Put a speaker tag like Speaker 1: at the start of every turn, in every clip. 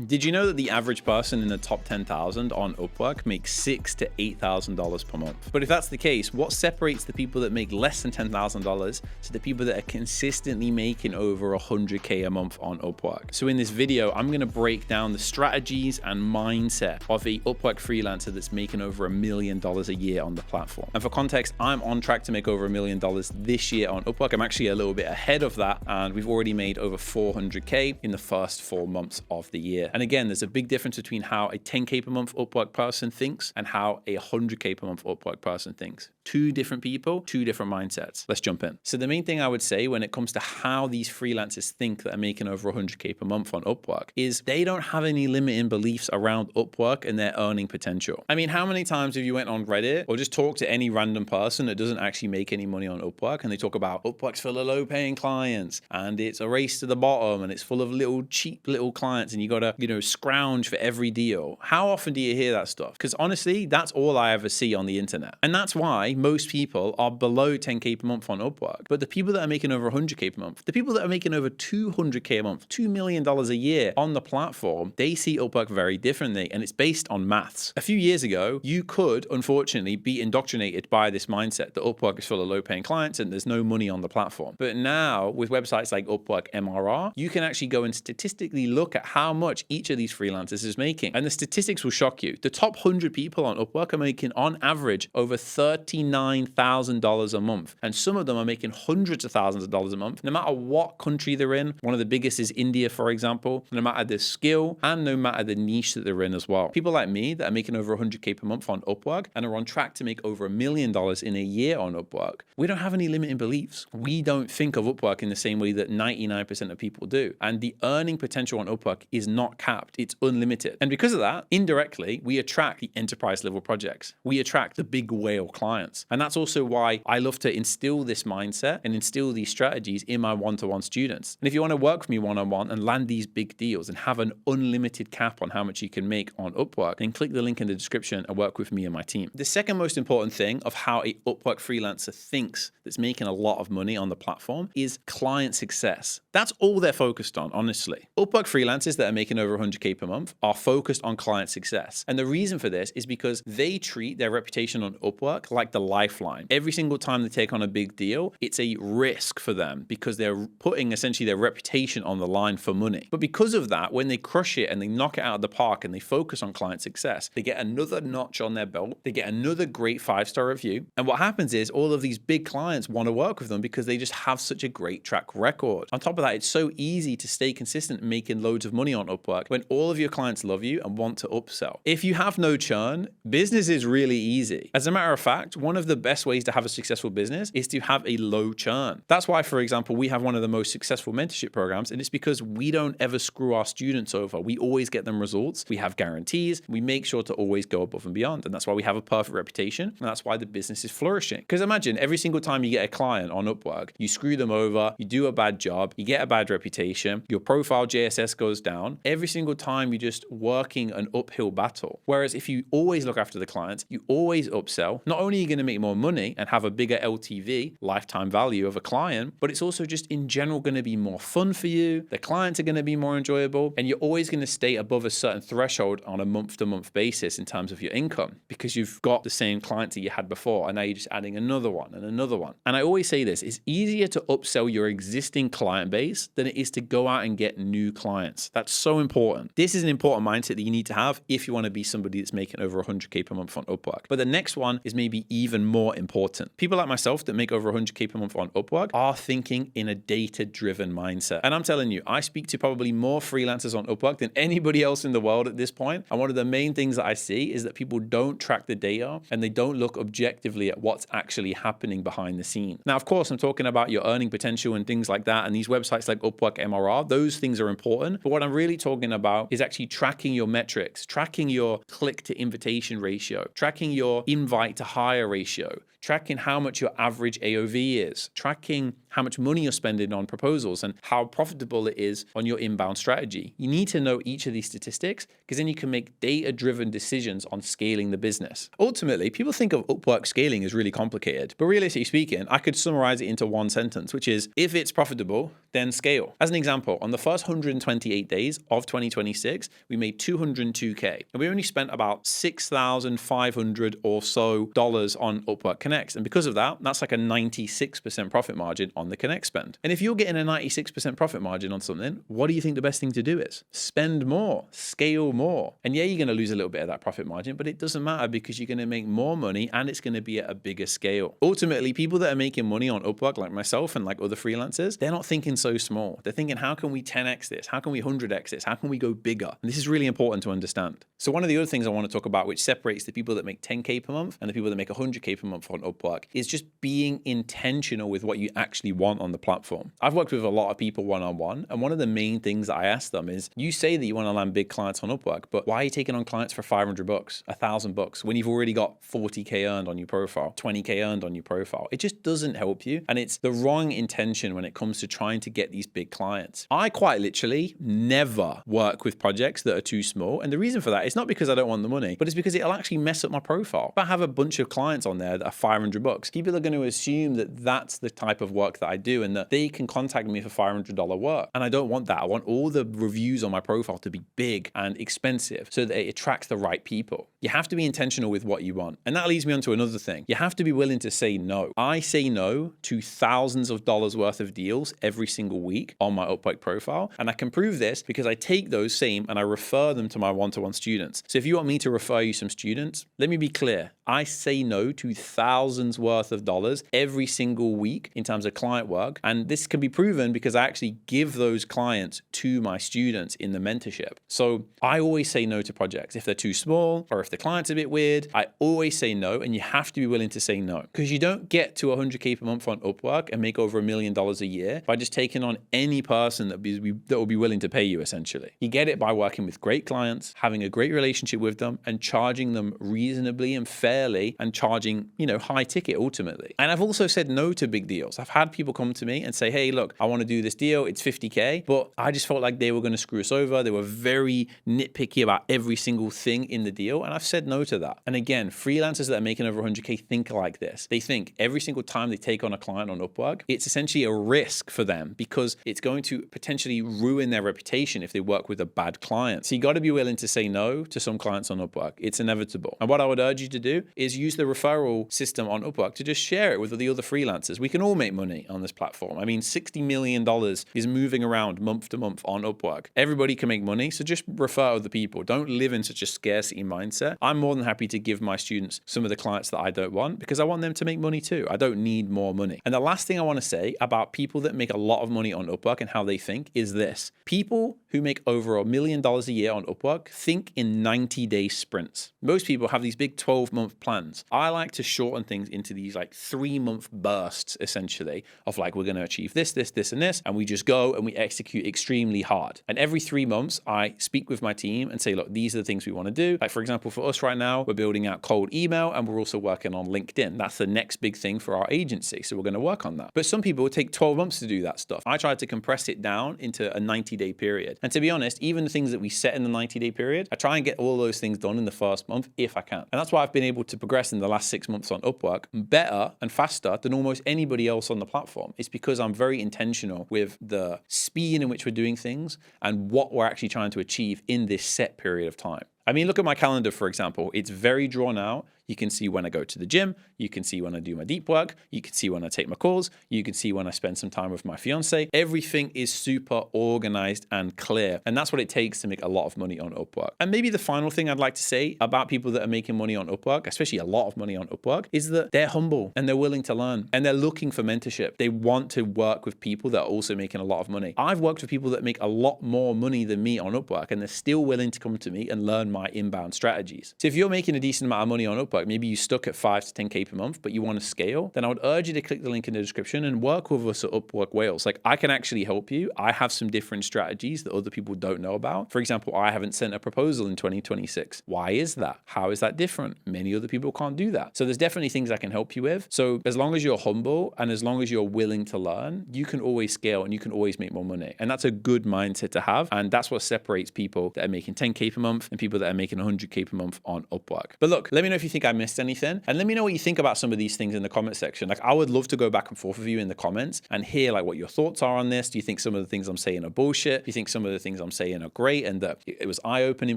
Speaker 1: Did you know that the average person in the top 10,000 on Upwork makes $6,000 to $8,000 per month? But if that's the case, what separates the people that make less than $10,000 to the people that are consistently making over $100K a month on Upwork? So in this video, I'm going to break down the strategies and mindset of a Upwork freelancer that's making over $1 million a year on the platform. And for context, I'm on track to make over $1 million this year on Upwork. I'm actually a little bit ahead of that, and we've already made over 400K in the first 4 months of the year. And again, there's a big difference between how a 10K per month Upwork person thinks and how a 100K per month Upwork person thinks. Two different people, two different mindsets. Let's jump in. So the main thing I would say when it comes to how these freelancers think that are making over 100K per month on Upwork is they don't have any limiting beliefs around Upwork and their earning potential. I mean, how many times have you went on Reddit or just talked to any random person that doesn't actually make any money on Upwork and they talk about Upwork's full of low paying clients and it's a race to the bottom and it's full of little cheap little clients and you gotta, scrounge for every deal. How often do you hear that stuff? Because honestly, that's all I ever see on the internet. And that's why most people are below 10K per month on Upwork. But the people that are making over 100K per month, the people that are making over 200K a month, $2 million a year on the platform, they see Upwork very differently. And it's based on maths. A few years ago, you could unfortunately be indoctrinated by this mindset that Upwork is full of low paying clients and there's no money on the platform. But now with websites like Upwork MRR, you can actually go and statistically look at how much each of these freelancers is making. And the statistics will shock you. The top 100 people on Upwork are making on average over $39,000 a month. And some of them are making hundreds of thousands of dollars a month, no matter what country they're in. One of the biggest is India, for example, no matter the skill and no matter the niche that they're in as well. People like me that are making over 100K per month on Upwork and are on track to make over $1 million in a year on Upwork, we don't have any limiting beliefs. We don't think of Upwork in the same way that 99% of people do. And the earning potential on Upwork is not capped. It's unlimited. And because of that, indirectly, we attract the enterprise level projects. We attract the big whale clients. And that's also why I love to instill this mindset and instill these strategies in my one-to-one students. And if you want to work with me one-on-one and land these big deals and have an unlimited cap on how much you can make on Upwork, then click the link in the description and work with me and my team. The second most important thing of how a Upwork freelancer thinks that's making a lot of money on the platform is client success. That's all they're focused on, honestly. Upwork freelancers that are making over 100K per month are focused on client success. And the reason for this is because they treat their reputation on Upwork like the lifeline. Every single time they take on a big deal, it's a risk for them because they're putting essentially their reputation on the line for money. But because of that, when they crush it and they knock it out of the park and they focus on client success, they get another notch on their belt. They get another great 5-star review. And what happens is all of these big clients want to work with them because they just have such a great track record. On top of that, it's so easy to stay consistent making loads of money on Upwork when all of your clients love you and want to upsell. If you have no churn, business is really easy. As a matter of fact, one of the best ways to have a successful business is to have a low churn. That's why, for example, we have one of the most successful mentorship programs, and it's because we don't ever screw our students over. We always get them results. We have guarantees. We make sure to always go above and beyond. And that's why we have a perfect reputation. And that's why the business is flourishing. Because imagine every single time you get a client on Upwork, you screw them over, you do a bad job, you get a bad reputation, your profile JSS goes down. Every single time you're just working an uphill battle. Whereas if you always look after the clients, you always upsell, not only are you going to make more money and have a bigger LTV, lifetime value of a client, but it's also just in general going to be more fun for you. The clients are going to be more enjoyable, and you're always going to stay above a certain threshold on a month-to-month basis in terms of your income because you've got the same clients that you had before, and now you're just adding another one and another one. And I always say this, it's easier to upsell your existing client base than it is to go out and get new clients. That's so important. This is an important mindset that you need to have if you want to be somebody that's making over 100K per month on Upwork. But the next one is maybe even more important. People like myself that make over 100K per month on Upwork are thinking in a data-driven mindset. And I'm telling you, I speak to probably more freelancers on Upwork than anybody else in the world at this point. And one of the main things that I see is that people don't track the data and they don't look objectively at what's actually happening behind the scenes. Now, of course, I'm talking about your earning potential and things like that. And these websites like Upwork MRR, those things are important. But what I'm really talking about is actually tracking your metrics, tracking your click to invitation ratio, tracking your invite to hire ratio, tracking how much your average AOV is, tracking how much money you're spending on proposals and how profitable it is on your inbound strategy. You need to know each of these statistics because then you can make data-driven decisions on scaling the business. Ultimately, people think of Upwork scaling as really complicated, but realistically speaking, I could summarize it into one sentence, which is if it's profitable, then scale. As an example, on the first 128 days of 2026, we made $202K and we only spent about $6,500 or so on Upwork Connects. And because of that, that's like a 96% profit margin on the Connect spend. And if you're getting a 96% profit margin on something, what do you think the best thing to do is? Spend more, scale more. And yeah, you're going to lose a little bit of that profit margin, but it doesn't matter because you're going to make more money and it's going to be at a bigger scale. Ultimately, people that are making money on Upwork, like myself and like other freelancers, they're not thinking so small. They're thinking, how can we 10x this? How can we 100x this? How can we go bigger? And this is really important to understand. So one of the other things I want to talk about, which separates the people that make 10K per month and the people that make 100K per month on Upwork, is just being intentional with what you actually want on the platform. I've worked with a lot of people one-on-one, and one of the main things that I ask them is, you say that you want to land big clients on Upwork, but why are you taking on clients for $500, $1,000 when you've already got 40K earned on your profile, 20K earned on your profile? It just doesn't help you, and it's the wrong intention when it comes to trying to get these big clients. I quite literally never work with projects that are too small, and the reason for that is not because I don't want the money, but it's because it'll actually mess up my profile. If I have a bunch of clients on there that are $500, people are going to assume that that's the type of work that I do and that they can contact me for $500 work. And I don't want that. I want all the reviews on my profile to be big and expensive so that it attracts the right people. You have to be intentional with what you want. And that leads me on to another thing. You have to be willing to say no. I say no to thousands of dollars worth of deals every single week on my Upwork profile. And I can prove this because I take those same and I refer them to my one-to-one students. So if you want me to refer you some students, let me be clear. I say no to thousands worth of dollars every single week in terms of client work. And this can be proven because I actually give those clients to my students in the mentorship. So I always say no to projects. If they're too small or if the client's a bit weird, I always say no, and you have to be willing to say no because you don't get to 100K per month on Upwork and make over $1 million a year by just taking on any person that will be willing to pay you essentially. You get it by working with great clients, having a great relationship with them and charging them reasonably and fairly and charging, high ticket ultimately. And I've also said no to big deals. I've had people come to me and say, hey, look, I want to do this deal. It's 50K, but I just felt like they were going to screw us over. They were very nitpicky about every single thing in the deal. And I've said no to that. And again, freelancers that are making over 100K think like this. They think every single time they take on a client on Upwork, it's essentially a risk for them because it's going to potentially ruin their reputation if they work with a bad client. So you got to be willing to say no to some clients on Upwork. It's inevitable. And what I would urge you to do is use the referral system on Upwork to just share it with the other freelancers. We can all make money on this platform. I mean, $60 million is moving around month to month on Upwork. Everybody can make money, so just refer other people. Don't live in such a scarcity mindset. I'm more than happy to give my students some of the clients that I don't want because I want them to make money too. I don't need more money. And the last thing I want to say about people that make a lot of money on Upwork and how they think is this. People who make over $1 million a year on Upwork think in 90-day sprints. Most people have these big 12-month plans. I like to shorten things into these like 3-month bursts essentially of like, we're going to achieve this, this, this, and this. And we just go and we execute extremely hard. And every 3 months, I speak with my team and say, look, these are the things we want to do. Like, for example, for us right now, we're building out cold email and we're also working on LinkedIn. That's the next big thing for our agency. So we're going to work on that. But some people take 12 months to do that stuff. I tried to compress it down into a 90-day period. And to be honest, even the things that we set in the 90-day period, I try and get all those things done in the first month if I can. And that's why I've been able to progress in the last 6 months on Upwork better and faster than almost anybody else on the platform. It's because I'm very intentional with the speed in which we're doing things and what we're actually trying to achieve in this set period of time. I mean, look at my calendar, for example. It's very drawn out. You can see when I go to the gym. You can see when I do my deep work. You can see when I take my calls. You can see when I spend some time with my fiance. Everything is super organized and clear. And that's what it takes to make a lot of money on Upwork. And maybe the final thing I'd like to say about people that are making money on Upwork, especially a lot of money on Upwork, is that they're humble and they're willing to learn and they're looking for mentorship. They want to work with people that are also making a lot of money. I've worked with people that make a lot more money than me on Upwork and they're still willing to come to me and learn my inbound strategies. So if you're making a decent amount of money on Upwork, maybe you stuck at 5 to 10K per month, but you want to scale, then I would urge you to click the link in the description and work with us at Upwork Wales. Like, I can actually help you. I have some different strategies that other people don't know about. For example, I haven't sent a proposal in 2026. Why is that? How is that different? Many other people can't do that. So there's definitely things I can help you with. So as long as you're humble and as long as you're willing to learn, you can always scale and you can always make more money. And that's a good mindset to have. And that's what separates people that are making 10K per month and people that are making 100K per month on Upwork. But look, let me know if you think I missed anything, and let me know what you think about some of these things in the comment section. Like, I would love to go back and forth with you in the comments and hear like what your thoughts are on this. Do you think some of the things I'm saying are bullshit? Do you think some of the things I'm saying are great and that it was eye-opening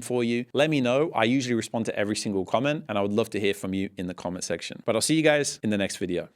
Speaker 1: for you? Let me know. I usually respond to every single comment, and I would love to hear from you in the comment section. But I'll see you guys in the next video.